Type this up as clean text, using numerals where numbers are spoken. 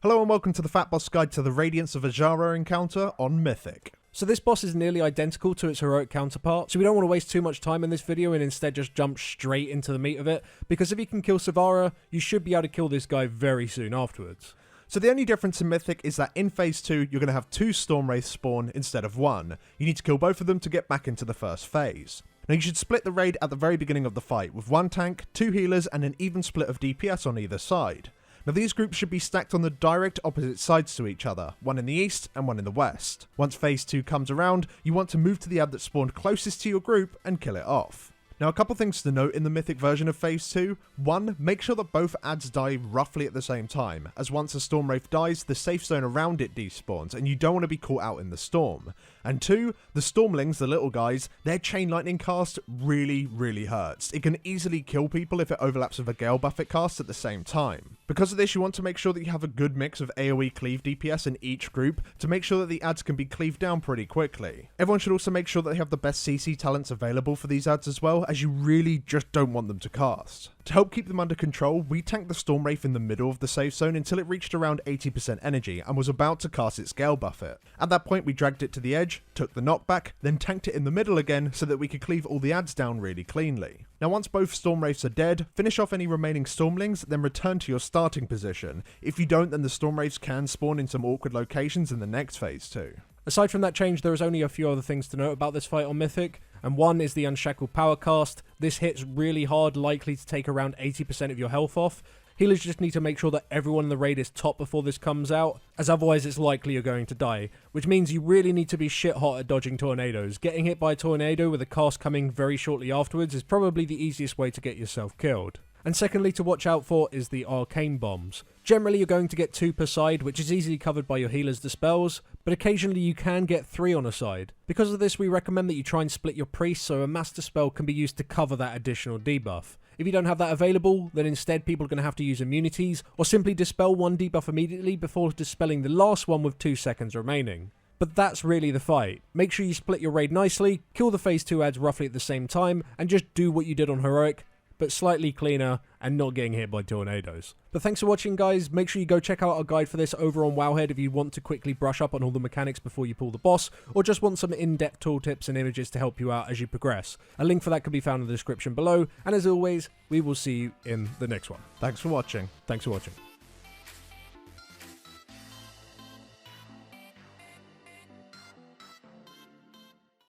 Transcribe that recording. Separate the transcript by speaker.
Speaker 1: Hello and welcome to the FATBOSS guide to the Radiance of Azshara encounter on Mythic.
Speaker 2: So this boss is nearly identical to its heroic counterpart, so we don't want to waste too much time in this video and instead just jump straight into the meat of it, because if you can kill Savara, you should be able to kill this guy very soon afterwards.
Speaker 1: So the only difference in Mythic is that in Phase 2, you're going to have 2 Stormwraiths spawn instead of 1. You need to kill both of them to get back into the first phase. Now you should split the raid at the very beginning of the fight, with 1 tank, 2 healers and an even split of DPS on either side. Now these groups should be stacked on the direct opposite sides to each other, one in the east and one in the west. Once Phase 2 comes around, you want to move to the ad that spawned closest to your group and kill it off. Now a couple things to note in the Mythic version of Phase 2. 1, make sure that both ads die roughly at the same time, as once a Stormwraith dies, the safe zone around it despawns and you don't want to be caught out in the storm. And 2, the Stormlings, the little guys, their Chain Lightning cast really hurts. It can easily kill people if it overlaps with a Gale buff it casts at the same time. Because of this, you want to make sure that you have a good mix of AoE cleave DPS in each group to make sure that the ads can be cleaved down pretty quickly. Everyone should also make sure that they have the best CC talents available for these ads as well, as you really just don't want them to cast. To help keep them under control, we tanked the Stormwraith in the middle of the safe zone until it reached around 80% energy and was about to cast its Gale buff it. At that point we dragged it to the edge, took the knockback, then tanked it in the middle again so that we could cleave all the ads down really cleanly. Now once both Stormwraiths are dead, finish off any remaining Stormlings, then return to your starting position. If you don't, then the Stormwraiths can spawn in some awkward locations in the next phase too.
Speaker 2: Aside from that change, there is only a few other things to note about this fight on Mythic, and one is the Unshackled Power cast. This hits really hard, likely to take around 80% of your health off. Healers just need to make sure that everyone in the raid is top before this comes out, as otherwise it's likely you're going to die, which means you really need to be shit hot at dodging tornadoes. Getting hit by a tornado with a cast coming very shortly afterwards is probably the easiest way to get yourself killed. And secondly, to watch out for is the arcane bombs. Generally you're going to get 2 per side, which is easily covered by your healer's dispels, but occasionally you can get 3 on a side. Because of this, we recommend that you try and split your priest so a mass dispel can be used to cover that additional debuff. If you don't have that available, then instead people are going to have to use immunities, or simply dispel 1 debuff immediately before dispelling the last one with 2 seconds remaining. But that's really the fight. Make sure you split your raid nicely, kill the phase 2 ads roughly at the same time, and just do what you did on heroic, but slightly cleaner and not getting hit by tornadoes. But thanks for watching, guys. Make sure you go check out our guide for this over on Wowhead if you want to quickly brush up on all the mechanics before you pull the boss, or just want some in-depth tooltips and images to help you out as you progress. A link for that can be found in the description below, and as always, we will see you in the next one.
Speaker 1: Thanks for watching.
Speaker 2: Thanks for watching.